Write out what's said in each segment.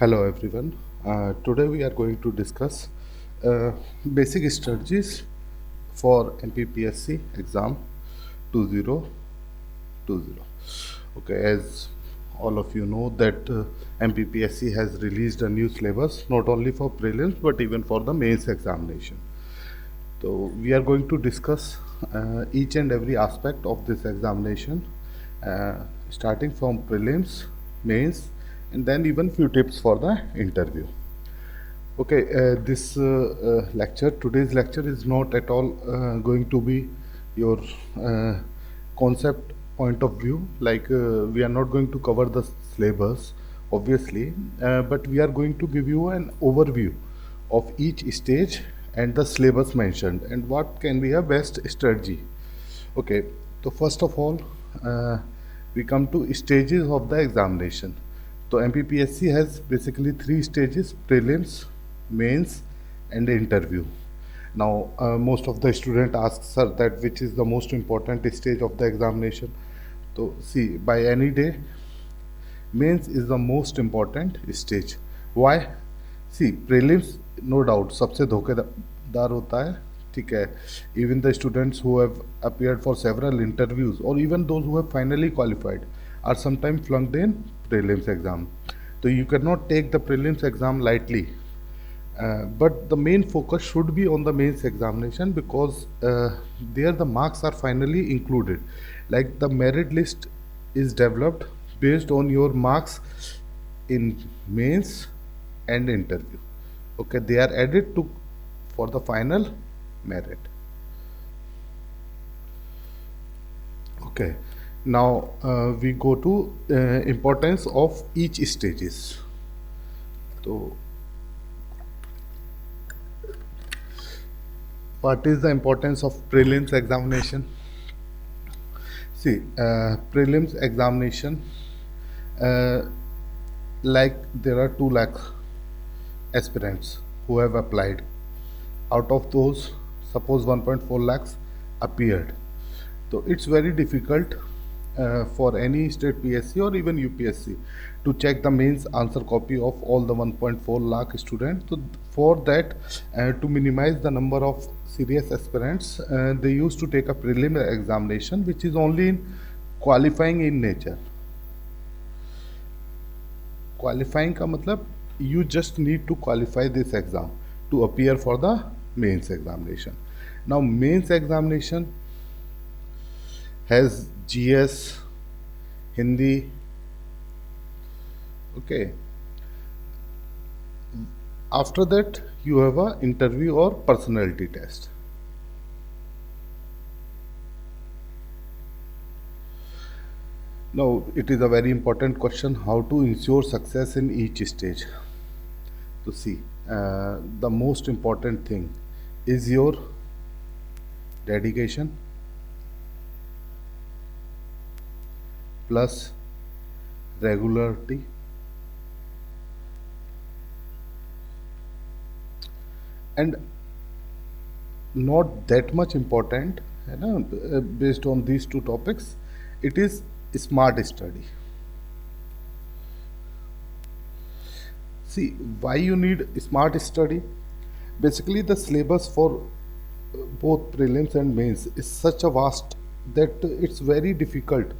Hello everyone. Today we are going to discuss uh, basic strategies for MPPSC exam 2020. Okay, as all of you know that MPPSC has released a new syllabus not only for prelims but even for the mains examination. So we are going to discuss each and every aspect of this examination, uh, starting from prelims, mains, and then even few tips for the interview. Okay, today's lecture is not at all going to be your uh, concept point of view. We are not going to cover the syllabus, obviously, but we are going to give you an overview of each stage and the syllabus mentioned and what can be a best strategy. Okay, so first of all, uh, we come to stages of the examination. So MPPSC has basically three stages: prelims, mains, and interview. Now, most of the student asks, sir, that which is the most important stage of the examination. So see, by any day, mains is the most important stage. Why? See, prelims, no doubt, सबसे धोखेदार होता है. ठीक है. Even the students who have appeared for several interviews or even those who have finally qualified are sometimes flunked in prelims exam. So you cannot take the prelims exam lightly. But the main focus should be on the mains examination because there the marks are finally included. Like the merit list is developed based on your marks in mains and interview. Okay, they are added to for the final merit. Okay, now we go to importance of each stages. So what is the importance of prelims examination? See, prelims examination, uh, like there are 2 lakh aspirants who have applied. Out of those, suppose 1.4 lakhs appeared. So it's very difficult for any state PSC or even UPSC to check the mains answer copy of all the 1.4 lakh students. So for that, to minimize the number of serious aspirants, they used to take a preliminary examination, which is only in qualifying in nature. Qualifying का मतलब you just need to qualify this exam to appear for the mains examination. Now mains examination has GS, Hindi. Okay. After that, you have a interview or personality test. Now, it is a very important question how to ensure success in each stage. To see, the most important thing is your dedication plus regularity and not that much important, you know, based on these two topics, it is smart study. See, why you need smart study? Basically, the syllabus for both prelims and mains is such a vast that it's very difficult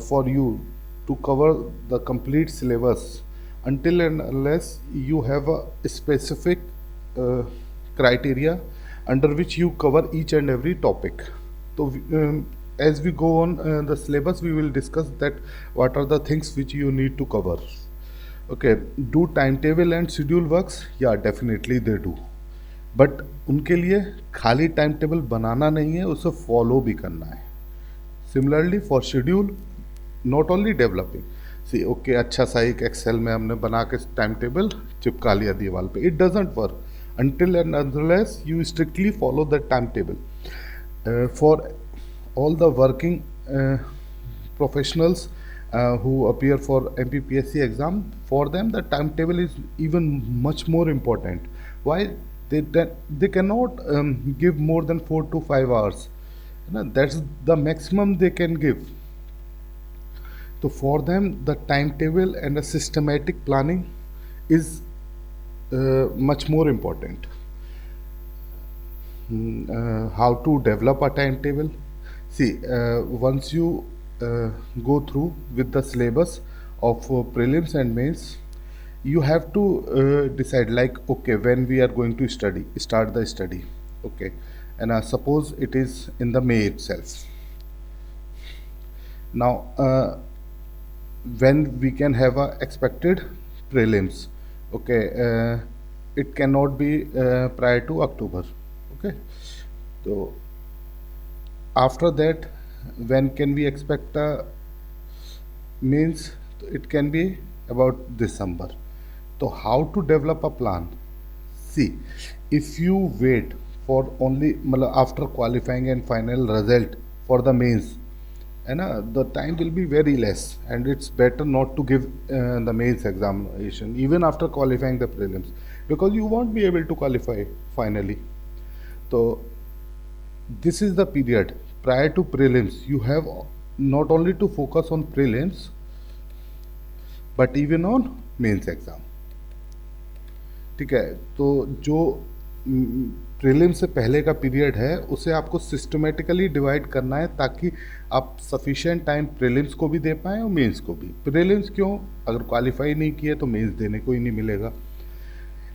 for you to cover the complete syllabus until and unless you have a specific uh, criteria under which you cover each and every topic. So, as we go on the syllabus, we will discuss that what are the things which you need to cover. Okay, do timetable and schedule works? Yeah, definitely they do. But उनके लिए खाली time table बनाना नहीं है, उसे follow भी करना है. Similarly for schedule, not only developing. See okay, अच्छा सा एक एक्सेल में हमने बना के टाइम टेबल चिपका लिया दीवार पे. It doesn't work until and unless you strictly follow the timetable. For all the working professionals who appear for MPPSC exam, for them the timetable is even much more important. Why? They cannot give more than 4 to 5 hours. You know, that's the maximum they can give. So for them, the timetable and the systematic planning is much more important. How to develop a timetable? See, once you go through with the syllabus of prelims and mains, you have to decide, like, okay, when we are going to start the study. Okay, and suppose it is in the May itself. Now, when we can have a expected prelims? Okay, it cannot be prior to October. Okay, so after that, when can we expect a means? It can be about December. So how to develop a plan? See, if you wait for only after qualifying and final result for the mains, and the time will be very less, and it's better not to give the mains examination even after qualifying the prelims, because you won't be able to qualify finally. So this is the period prior to prelims. You have not only to focus on prelims but even on mains exam. ठीक है, तो जो prelim से पहले का period है उसे आपको सिस्टमेटिकली डिवाइड करना है ताकि आप सफिशिएंट टाइम प्रीलिम्स को भी दे पाएँ और मेंस को भी. प्रीलिम्स क्यों? अगर क्वालिफाई नहीं किए तो मेंस देने को ही नहीं मिलेगा.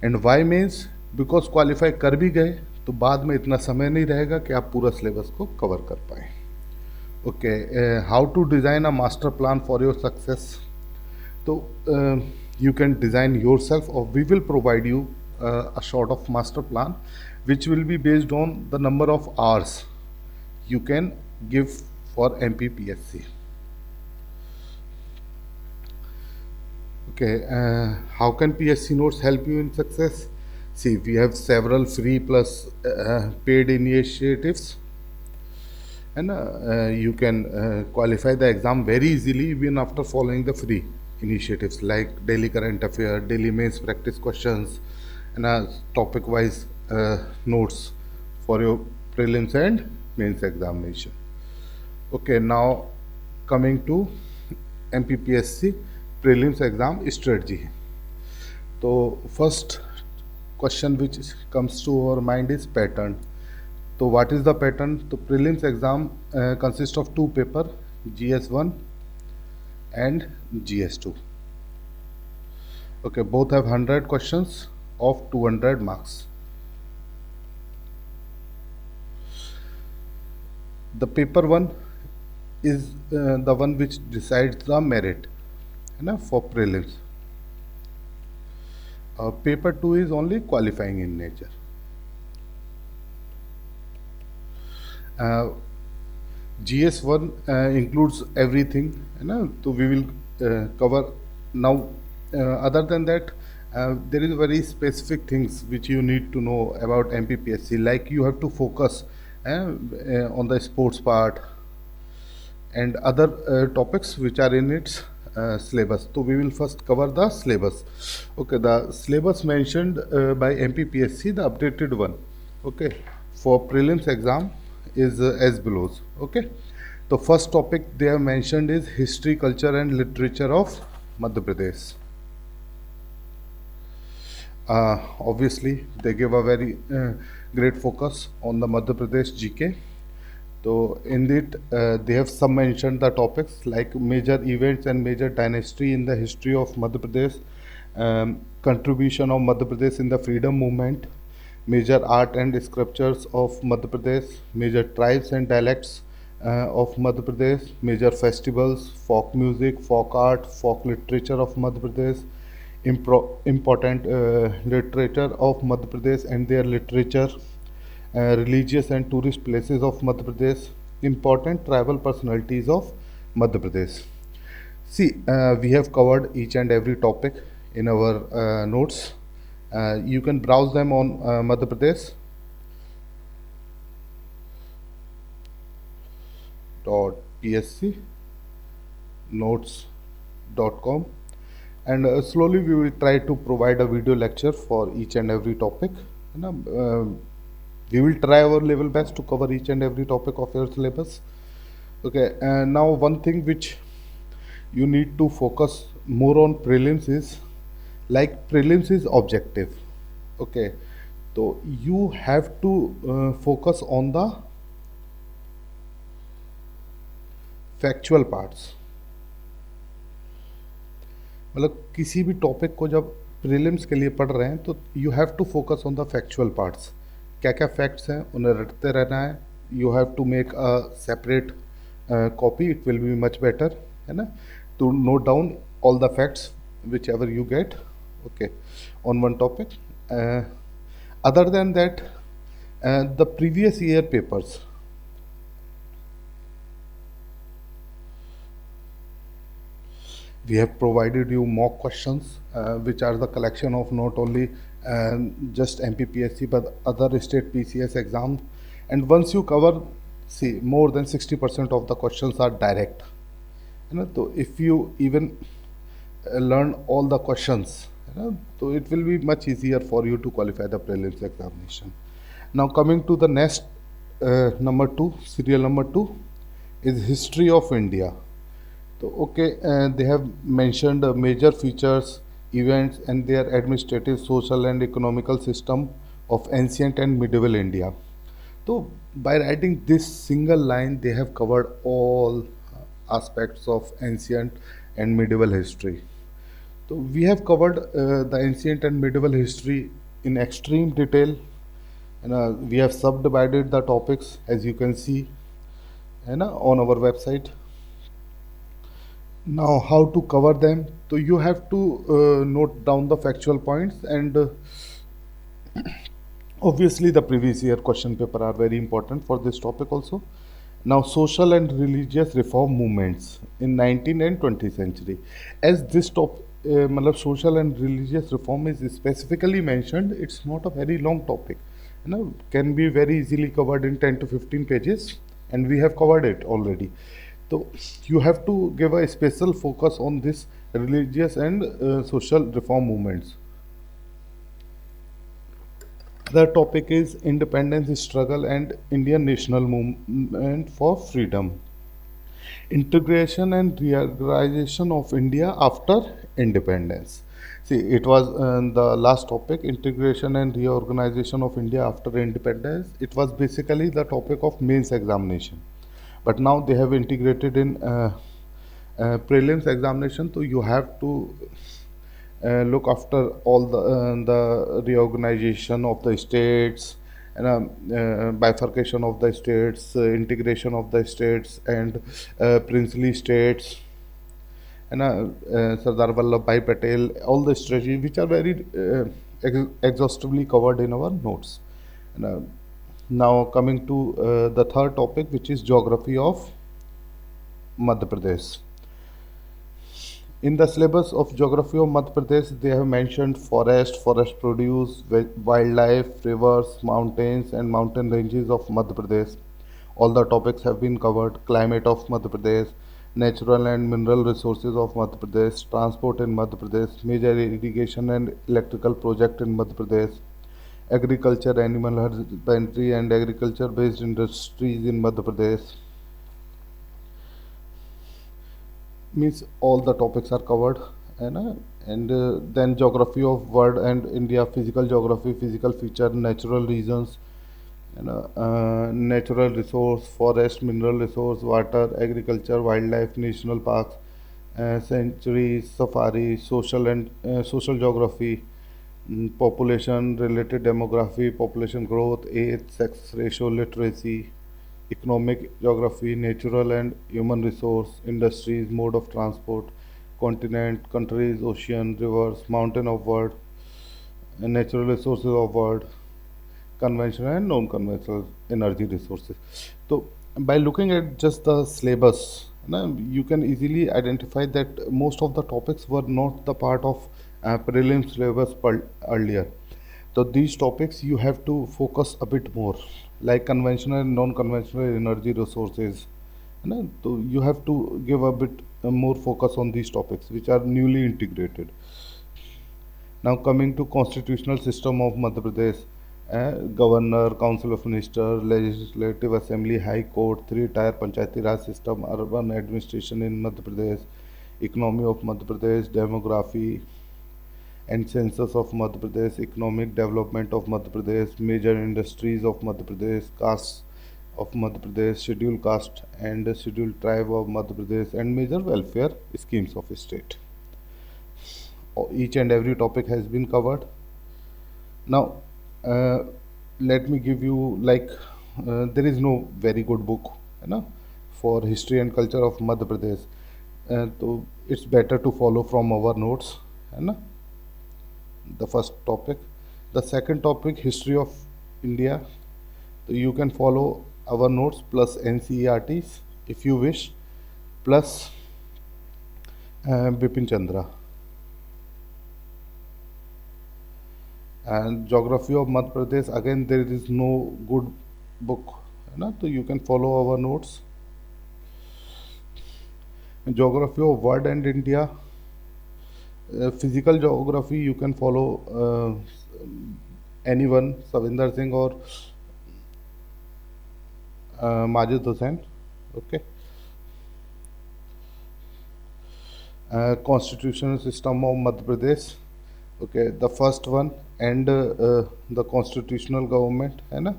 And why mains? Because qualify कर भी गए तो बाद में इतना समय नहीं रहेगा कि आप पूरा सिलेबस को कवर कर पाएँ. Okay, how to design a master plan for your success? तो you can design yourself, or we will provide you a sort of master plan which will be based on the number of hours you can give for MPPSC. Okay, how can PSC notes help you in success? See, we have several free plus paid initiatives, and you can qualify the exam very easily even after following the free initiatives like daily current affair, daily mains practice questions, and topic wise notes for your prelims and mains examination. Okay, now coming to MPPSC prelims exam strategy. So first question which comes to our mind is pattern. So what is the pattern? So prelims exam consists of two paper, GS1 and GS2. Okay, both have 100 questions of 200 marks. The paper 1 is the one which decides the merit for prelims. Paper 2 is only qualifying in nature. GS1 includes everything, so we will cover now. Other than that, there is very specific things which you need to know about MPPSC, like you have to focus on the sports part and other topics which are in its syllabus. So we will first cover the syllabus. Okay, the syllabus mentioned by MPPSC, the updated one, okay, for prelims exam is as below. Okay, the first topic they have mentioned is history, culture and literature of Madhya Pradesh. Obviously they give a very great focus on the Madhya Pradesh GK. So in it they have some mentioned the topics like major events and major dynasty in the history of Madhya Pradesh, contribution of Madhya Pradesh in the freedom movement, major art and sculptures of Madhya Pradesh, major tribes and dialects of Madhya Pradesh, major festivals, folk music, folk art, folk literature of Madhya Pradesh, important literature of Madhya Pradesh and their literature, religious and tourist places of Madhya Pradesh, important tribal personalities of Madhya Pradesh. See, we have covered each and every topic in our notes. You can browse them on Madhya Pradesh .psc notes.com, and slowly we will try to provide a video lecture for each and every topic. We will try our level best to cover each and every topic of your syllabus. Okay, and now one thing which you need to focus more on prelims is like prelims is objective. Okay, so you have to focus on the factual parts. मतलब किसी भी topic को जब prelims के लिए पढ़ रहे हैं तो you have to focus on the factual parts. क्या क्या फैक्ट्स हैं उन्हें रटते रहना है. You have to make a separate copy, it will be much better, है ना, to note down all the facts whichever you get. Okay, on one topic. Other than that, the previous year papers, we have provided you mock questions, which are the collection of not only just MPPSC but other state PCS exams. And once you cover, see, more than 60% of the questions are direct. You know, so if you even learn all the questions, you know, so it will be much easier for you to qualify the prelims examination. Now coming to the next, number two, serial number two is history of India. So, okay, they have mentioned major features, events, and their administrative, social, and economical system of ancient and medieval India. So, by writing this single line, they have covered all aspects of ancient and medieval history. So, we have covered the ancient and medieval history in extreme detail, and we have subdivided the topics as you can see, on our website. Now, how to cover them? So you have to note down the factual points, and obviously the previous year question paper are very important for this topic also. Now, social and religious reform movements in 19th and 20th century. As this matlab social and religious reform is specifically mentioned, it's not a very long topic. Can be very easily covered in 10 to 15 pages, and we have covered it already. So you have to give a special focus on this religious and social reform movements. The topic is independence struggle and Indian national movement for freedom. Integration and reorganization of India after independence. See, it was the last topic, integration and reorganization of India after independence. It was basically the topic of mains examination, but now they have integrated in prelims examination. So you have to look after all the reorganization of the states, and bifurcation of the states, integration of the states, and princely states, and Sardar Vallabhbhai Patel, all the strategies which are very exhaustively covered in our notes. And, now coming to the third topic, which is geography of Madhya Pradesh. In the syllabus of geography of Madhya Pradesh, they have mentioned forest, forest produce, wildlife, rivers, mountains, and mountain ranges of Madhya Pradesh. All the topics have been covered. Climate of Madhya Pradesh, natural and mineral resources of Madhya Pradesh, transport in Madhya Pradesh, major irrigation and electrical project in Madhya Pradesh, agriculture, animal husbandry, and agriculture-based industries in Madhya Pradesh. Means all the topics are covered, and then geography of world and India, physical geography, physical feature, natural regions, natural resource, forest, mineral resource, water, agriculture, wildlife, national parks, sanctuaries, safari, social and social geography, population related demography, population growth, age, sex ratio, literacy, economic geography, natural and human resource, industries, mode of transport, continent, countries, ocean, rivers, mountain of world, and natural resources of world, conventional and non-conventional energy resources. So by looking at just the syllabus, you can easily identify that most of the topics were not the part of prelim syllabus earlier. So these topics you have to focus a bit more, like conventional and non-conventional energy resources. So you have to give a bit more focus on these topics which are newly integrated. Now coming to constitutional system of Madhya Pradesh, governor, council of minister, legislative assembly, high court, three-tier panchayati raj system, urban administration in Madhya Pradesh, economy of Madhya Pradesh, demography, and census of Madhya Pradesh, economic development of Madhya Pradesh, major industries of Madhya Pradesh, castes of Madhya Pradesh, scheduled caste and scheduled tribe of Madhya Pradesh, and major welfare schemes of state. Each and every topic has been covered. Now, uh, let me give you like there is no very good book, you know, for history and culture of Madhya Pradesh. So it's better to follow from our notes, you know, the first topic. The second topic, history of India. So you can follow our notes plus NCERTs if you wish, plus Bipin Chandra. And geography of Madhya Pradesh, again, there is no good book, है ना, so you can follow our notes. Geography of world and India, physical geography, you can follow anyone, Savinder Singh or Majid Hussain. Okay. Constitutional system of Madhya Pradesh. Okay, the first one, and the constitutional government, है ना,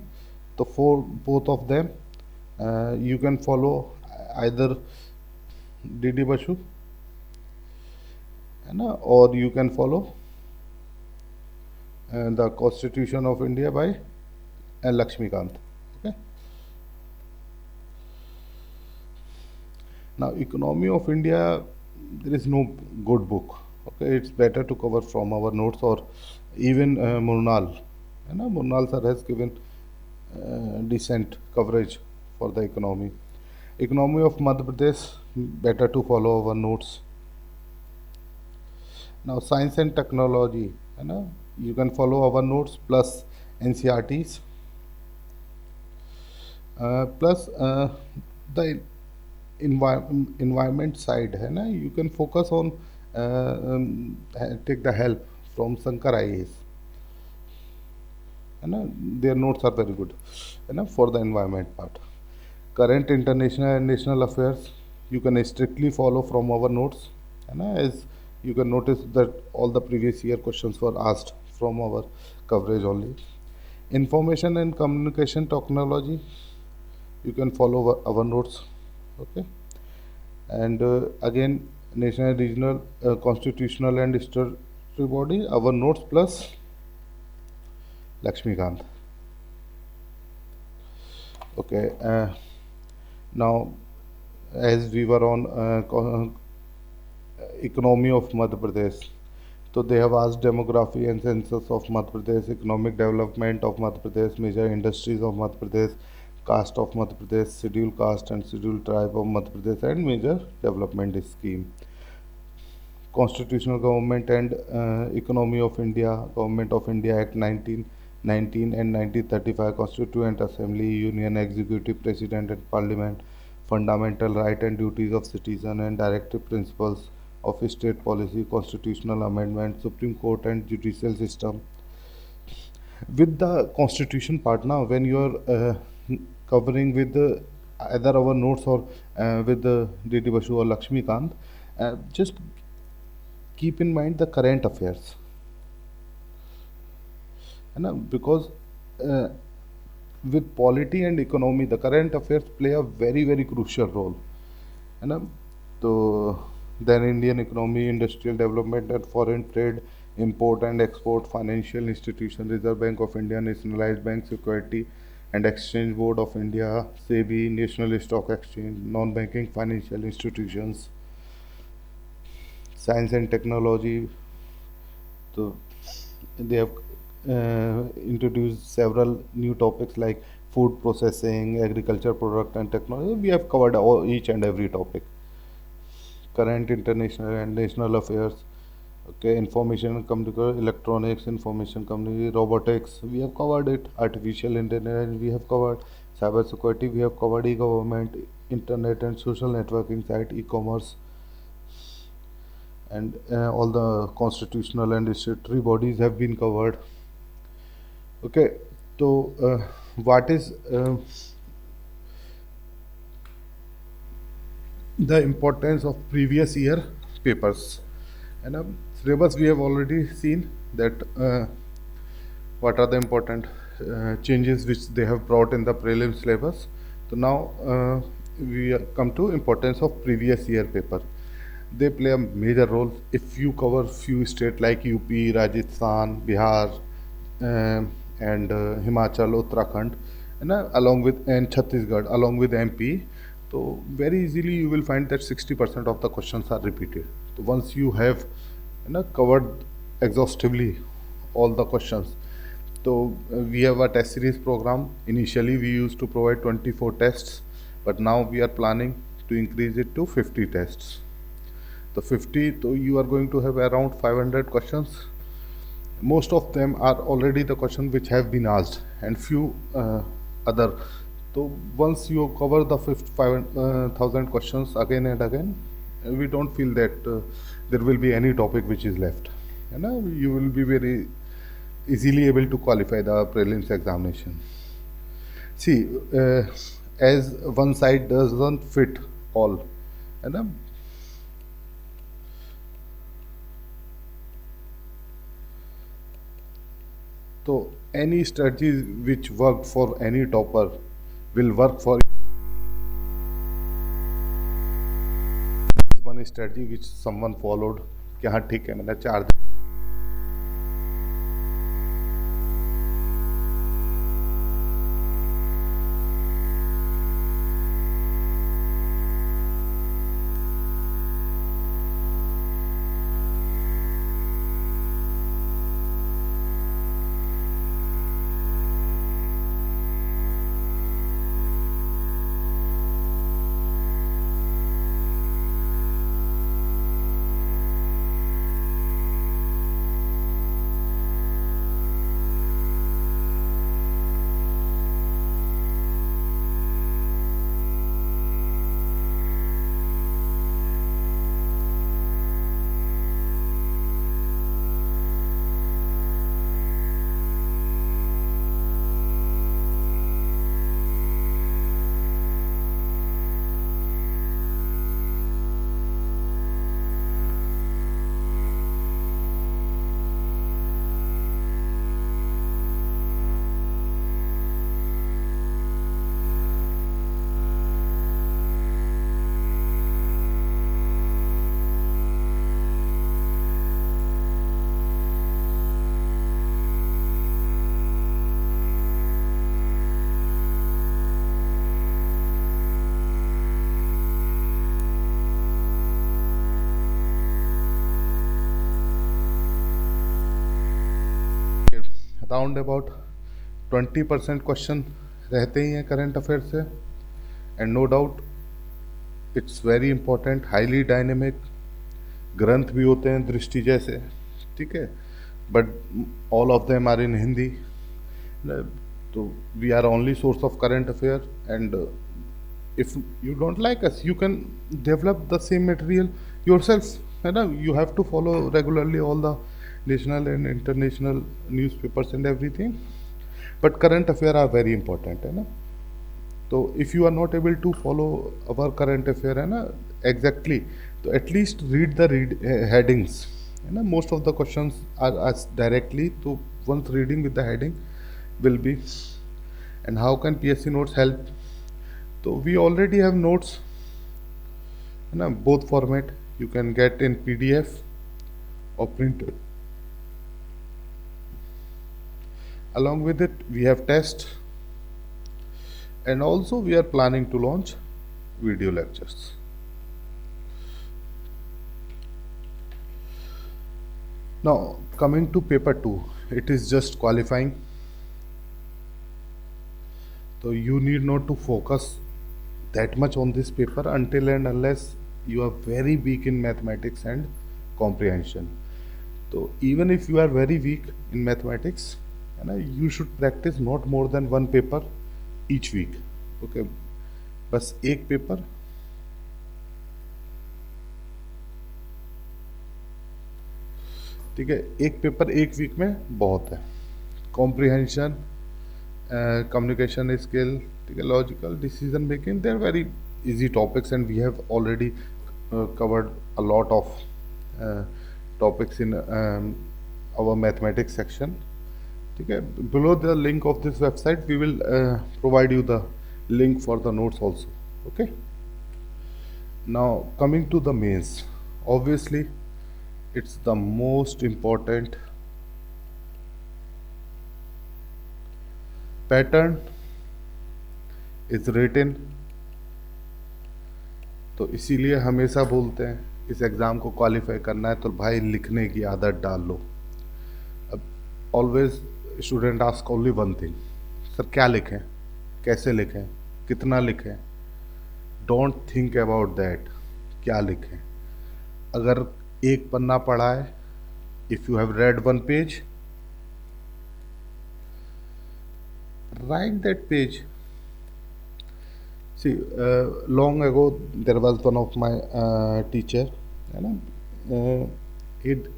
तो for both of them you can follow either DD Basu, है ना, or you can follow the Constitution of India by Lakshmikant. Okay. Now, economy of India, there is no good book. Okay, it's better to cover from our notes or even Murnal. You know, Murnal sir has given decent coverage for the economy. Economy of Madhya Pradesh, better to follow our notes. Now, science and technology, you know, you can follow our notes plus NCRTs, plus the environment side, है ना, you can focus on take the help from Shankar IAS, है ना, their notes are very good, है ना, for the environment part. Current international and national affairs, you can strictly follow from our notes, है ना, as you can notice that all the previous year questions were asked from our coverage only. Information and communication technology, you can follow our notes. Okay. And again, national, regional, constitutional and statutory body, our notes plus Lakshmikant. Okay. Now, as we were on economy of Madhya Pradesh, so they have asked demography and census of Madhya Pradesh, economic development of Madhya Pradesh, major industries of Madhya Pradesh, caste of Madhya Pradesh, scheduled caste and scheduled tribe of Madhya Pradesh, and major development scheme. Constitutional Government and Economy of India, Government of India Act 1919 and 1935, Constituent Assembly, Union Executive, President and Parliament, Fundamental Right and Duties of Citizen and Directive Principles of State Policy, Constitutional Amendment, Supreme Court and Judicial System. With the Constitution part now, when you are covering with either our notes or with the D.D. Basu or Lakshmikant, just keep in mind the current affairs, है ना, because uh, with polity and economy, the current affairs play a very very crucial role, है ना. तो then Indian economy, industrial development and foreign trade, import and export, financial institution, Reserve Bank of India, Nationalized Bank, Security and Exchange Board of India, SEBI, National Stock Exchange, non-banking financial institutions, science and technology. So they have introduced several new topics like food processing, agriculture product and technology. We have covered each and every topic. Current international and national affairs. Okay, information and communication, electronics, information community, robotics. We have covered it. Artificial intelligence. We have covered cyber security. We have covered e-government, internet and social networking site, e-commerce, and all the constitutional and statutory bodies have been covered. Okay, so what is the importance of previous year papers? And Syllabus we have already seen that what are the important changes which they have brought in the prelim syllabus. So now we come to importance of previous year paper. They play a major role. If you cover few states like UP, Rajasthan, Bihar, and Himachal, Uttarakhand, along with and Chhattisgarh, along with MP, so very easily you will find that 60% of the questions are repeated. So once you have covered exhaustively all the questions. So we have a test series program. Initially we used to provide 24 tests, but now we are planning to increase it to 50 tests. The 50, so you are going to have around 500 questions. Most of them are already the questions which have been asked, and few other. So once you cover the 5,000 questions again and again, we don't feel that there will be any topic which is left. You will be very easily able to qualify the prelims examination. See, as one side doesn't fit all, है ना. So any strategy which worked for any topper will work for one strategy which someone followed कि हाँ ठीक है मैंने 4 दिन. Around about 20% question रहते ही हैं करंट अफेयर से. And no doubt it's very important, highly dynamic. ग्रंथ भी होते हैं दृष्टि जैसे, ठीक है, but all of them are in Hindi. तो we are only source of current affair, and if you don't like us, you can develop the same material yourself, है ना. You have to follow regularly all the national and international newspapers and everything, but current affair are very important, है ना. तो if you are not able to follow our current affair, है ना, exactly, तो at least read the headings, है ना. Most of the questions are asked directly, तो once reading with the heading will be. And how can PSC notes help? So we already have notes, you know, both format you can get in PDF or printed. Along with it we have test, and also we are planning to launch video lectures. Now coming to paper 2, it is just qualifying. So you need not to focus that much on this paper until and unless you are very weak in mathematics and comprehension. So even if you are very weak in mathematics, you should practice not more than one paper each week. Okay, बस एक paper, ठीक है, एक paper एक week में बहुत है. Comprehension, communication skill, logical decision making, they're very easy topics, and we have already covered a lot of topics in our mathematics section. Okay, below the link of this website, we will provide you the link for the notes also. Okay. Now coming to the mains, obviously it's the most important pattern is written. तो इसीलिए हमेशा बोलते हैं इस exam को qualify करना है तो भाई लिखने की आदत डाल लो. अब always student ask only one thing, sir क्या लिखें, कैसे लिखें, कितना लिखें. डोंट थिंक अबाउट दैट, क्या लिखें. अगर एक पन्ना पढ़ा है, if you have read one page, right that page. See, long ago there was one of my teacher, you know, it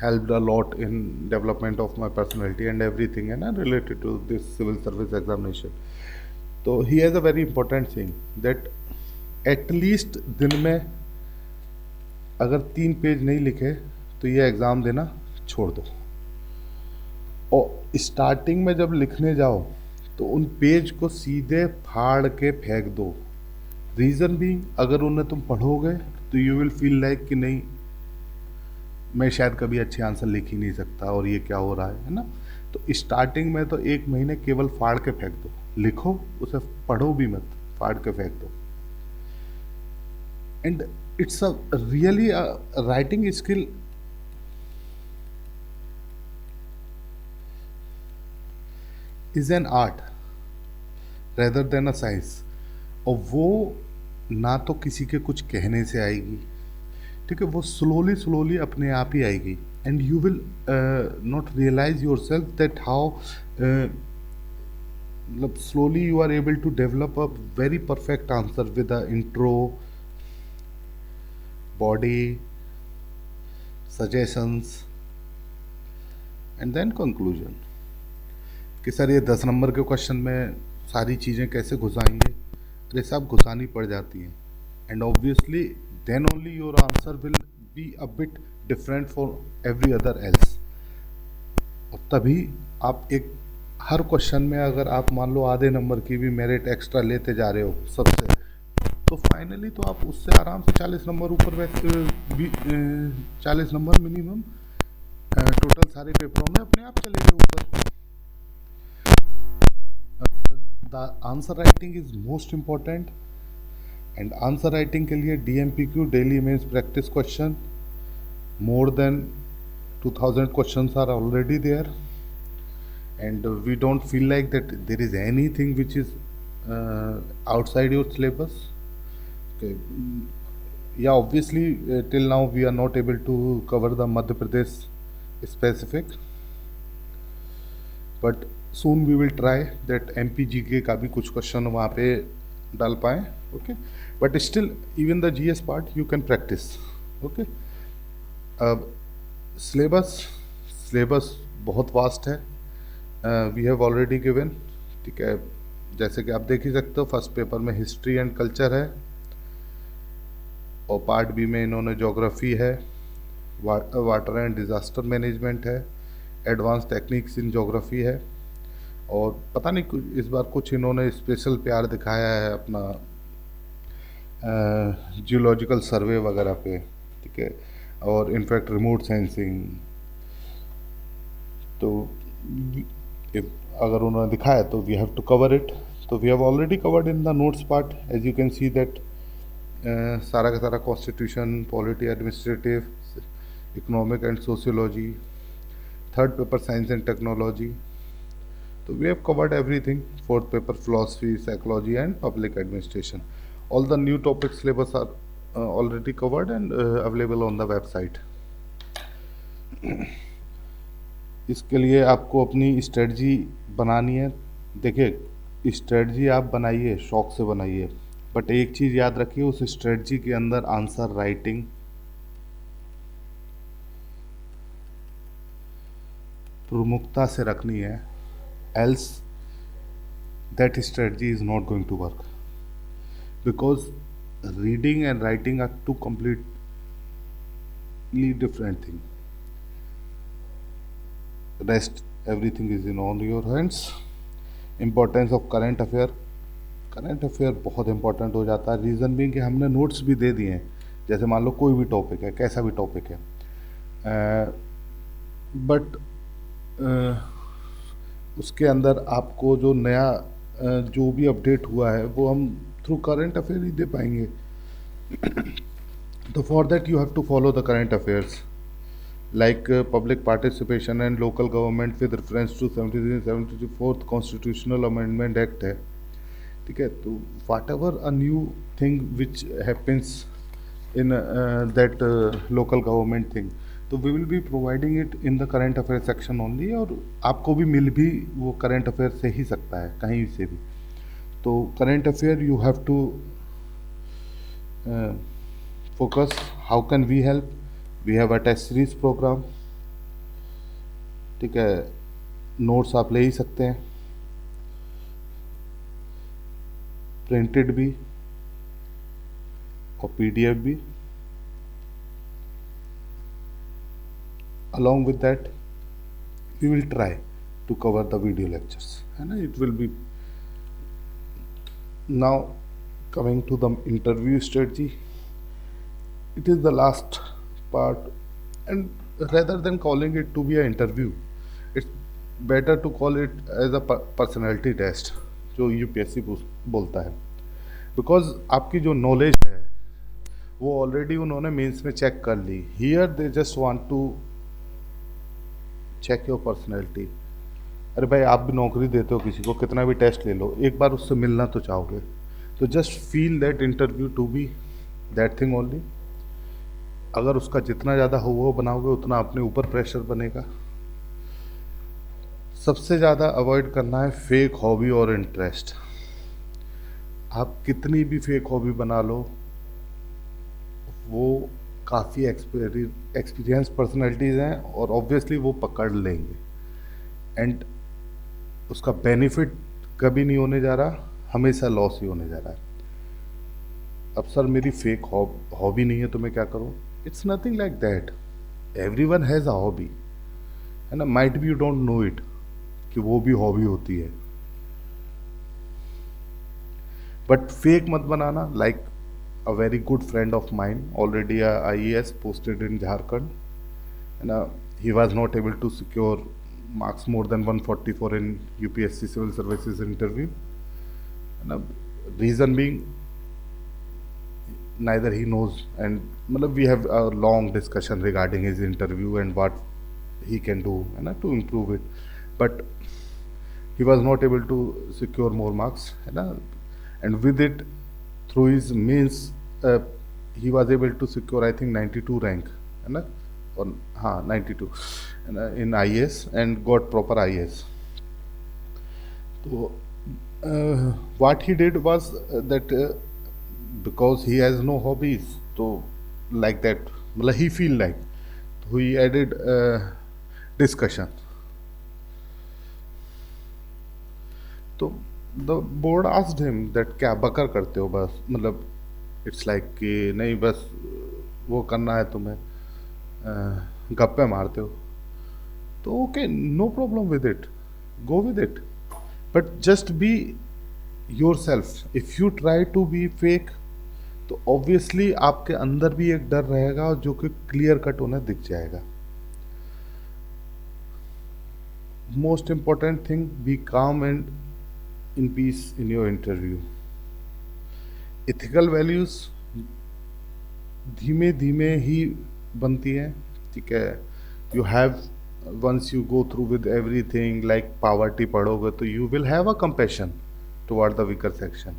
helped a lot in development of my personality and everything, and related to this civil service examination. So he has a very important thing that at least दिन में अगर 3 page नहीं लिखे तो ये exam देना छोड़ दो. और स्टार्टिंग में जब लिखने जाओ तो उन पेज को सीधे फाड़ के फेंक दो. रीज़न भी, अगर उन्हें तुम पढ़ोगे तो यू विल फील लाइक कि नहीं, मैं शायद कभी अच्छे आंसर लिख ही नहीं सकता और ये क्या हो रहा है ना. तो स्टार्टिंग में तो 1 महीने केवल फाड़ के फेंक दो, लिखो, उसे पढ़ो भी मत, फाड़ के फेंक दो. And it's a really writing skill is an art rather than a science. और वो ना तो किसी के कुछ कहने से आएगी, ठीक है, वो स्लोली अपने आप ही आएगी. And you will not realize your self that how मतलब slowly you are able to develop a very perfect answer with a intro, body, suggestions and then conclusion. कि सर ये 10 नंबर के क्वेश्चन में सारी चीज़ें कैसे घुसाएंगे. अरे सब घुसानी पड़ जाती हैं. And obviously then only your answer will be a bit different for every other else. और तभी आप एक हर क्वेश्चन में अगर आप मान लो आधे नंबर की भी मेरिट एक्स्ट्रा लेते जा रहे हो सबसे, तो फाइनली तो आप उससे आराम से 40 नंबर ऊपर वैसे 40 नंबर मिनिमम टोटल सारे पेपरों में अपने आप चले गए ऊपर. The answer writing is most important, and answer writing के लिए DMPQ daily means practice question more than 2000 questions are already there, and we don't feel like that there is anything which is outside your syllabus. Okay. Yeah, obviously till now we are not able to cover the Madhya Pradesh specific, but soon we will try that MPGK का भी कुछ question वहाँ पे डाल पाएँ. Okay, but still even the GS part you can practice. Okay, अब syllabus बहुत vast है. वी हैव ऑलरेडी गिवन, ठीक है, जैसे कि आप देख ही सकते हो. फर्स्ट पेपर में हिस्ट्री एंड कल्चर है, और पार्ट बी में इन्होंने ज्योग्राफी है, वाटर एंड डिज़ास्टर मैनेजमेंट है, एडवांस टेक्निक्स इन ज्योग्राफी है, और पता नहीं इस बार कुछ इन्होंने स्पेशल प्यार दिखाया है अपना जियोलॉजिकल सर्वे वगैरह पे, ठीक है, और इनफैक्ट रिमोट सेंसिंग. तो अगर उन्होंने दिखाया तो we have to cover it. तो we have already covered in the notes part, as you can see that सारा का सारा constitution, polity, administrative, economic and sociology, third paper science and technology. So we have covered everything. Fourth paper philosophy, psychology and public administration. All the new topic syllabus are already covered and available on the website. इसके लिए आपको अपनी strategy बनानी है. देखिए, strategy आप बनाइए, शौक से बनाइए, बट एक चीज़ याद रखिए, उस स्ट्रेटजी के अंदर आंसर राइटिंग प्रमुखता से रखनी है. Else that strategy is not going to work, because reading and writing are two complete different thing. Rest, everything is in on your hands. Importance of current affair, current affair बहुत important हो जाता है। Reason भी कि हमने notes भी दे दिए हैं। जैसे मान लो कोई भी टॉपिक है, कैसा भी टॉपिक है, बट उसके अंदर आपको जो नया जो भी अपडेट हुआ है वो हम थ्रू करंट अफेयर ही दे पाएंगे। तो for that you have to follow the current affairs like public participation and local government with reference to 74th Constitutional Amendment Act है, ठीक है। तो whatever a new thing which happens in that local government thing, तो we will be providing it in the current affair section only, और आपको भी मिल भी वो करंट अफेयर से ही सकता है, कहीं से भी। तो current affair you have to focus. How can we help? We have a test series program, ठीक है। नोट्स आप ले ही सकते हैं, प्रिंटेड भी और पीडीएफ भी। along with that we will try to cover the video lectures, है ना। it will be now coming to the interview strategy. It is the last part, and rather than calling it to be an interview, it's better to call it as a personality test जो UPSC बोलता है, because आपकी जो knowledge है वो already उन्होंने mains में check कर ली। Here they just want to check your personality. अरे भाई, आप भी नौकरी देते हो किसी को, कितना भी टेस्ट ले लो, एक बार उससे मिलना तो चाहोगे। तो just feel that interview to be that thing only. अगर उसका जितना ज़्यादा हो बनाओगे उतना अपने ऊपर प्रेशर बनेगा। सबसे ज़्यादा अवॉइड करना है फेक हॉबी और इंटरेस्ट। आप कितनी भी फेक हॉबी बना लो, वो काफ़ी एक्सपीरियंस पर्सनैलिटीज़ हैं और ऑब्वियसली वो पकड़ लेंगे, एंड उसका बेनिफिट कभी नहीं होने जा रहा, हमेशा लॉस ही होने जा रहा है। अब सर मेरी फेक हॉबी नहीं है तो मैं क्या करूं? It's nothing like that. Everyone has a hobby, है ना। Might be you don't know it कि वो भी हॉबी होती है, बट फेक मत बनाना। Like a very good friend of mine, already a IAS posted in Jharkhand, and he was not able to secure marks more than 144 in UPSC civil services interview, and reason being neither he knows, and we have a long discussion regarding his interview and what he can do to improve it, but he was not able to secure more marks, and with it, through his means, he was able to secure I think 92 rank, है ना, और हाँ 92 in IAS and got proper IAS. तो what he did was that because he has no hobbies, तो like that, मतलब he feel like, so he added discussion. तो the board asked him that क्या बकर करते हो बस, मतलब इट्स लाइक कि नहीं बस वो करना है तुम्हें, गप्पे मारते हो, तो okay, no problem with it, go with it, but just be yourself. If you try to be fake तो ऑब्वियसली आपके अंदर भी एक डर रहेगा जो कि क्लियर कट उन्हें दिख जाएगा। Most important thing, be calm and in peace in your interview. Ethical values धीमे धीमे ही बनती हैं, ठीक है। You have once you go through with everything, like poverty पढ़ोगे तो you will have a compassion toward the weaker section,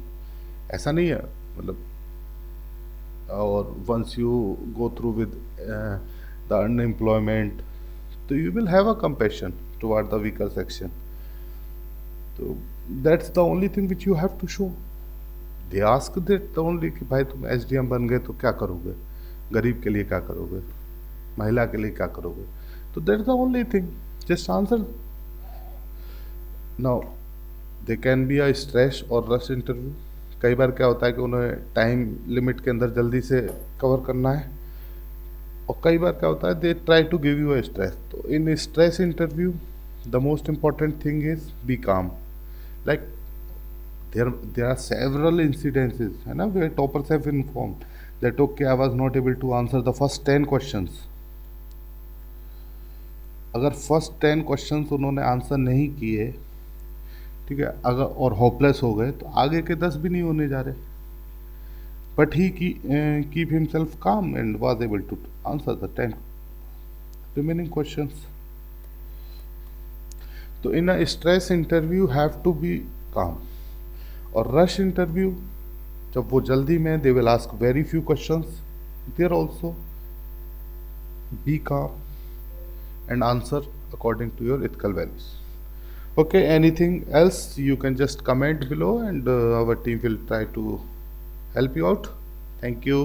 ऐसा नहीं है, मतलब। और once you go through with the unemployment तो you will have a compassion toward the weaker section. तो that's the only thing which you have to show. They ask that only कि भाई तुम SDM बन गए तो क्या करोगे, गरीब के लिए क्या करोगे, महिला के लिए क्या करोगे, तो that's the only thing, just answer. Now they can be a stress और रश इंटरव्यू। कई बार क्या होता है कि उन्हें टाइम लिमिट के अंदर जल्दी से कवर करना है, और कई बार क्या होता है, they try to give you a stress. तो in stress interview the most important thing is be calm. Like there are several incidences, है ना, where toppers have informed that okay, I was not able to answer the first 10 questions. अगर first 10 questions उन्होंने answer नहीं किए, ठीक है, अगर और होपलेस हो गए, तो आगे के 10 भी नहीं होने जा रहे. But he keep himself calm and was able to answer the 10 remaining questions. तो in a stress interview have to be calm. और रश इंटरव्यू, जब वो जल्दी में, they will ask very few questions, there also be calm and answer according to your ethical values. Okay, anything else you can just comment below, and our team will try to help you out. Thank you.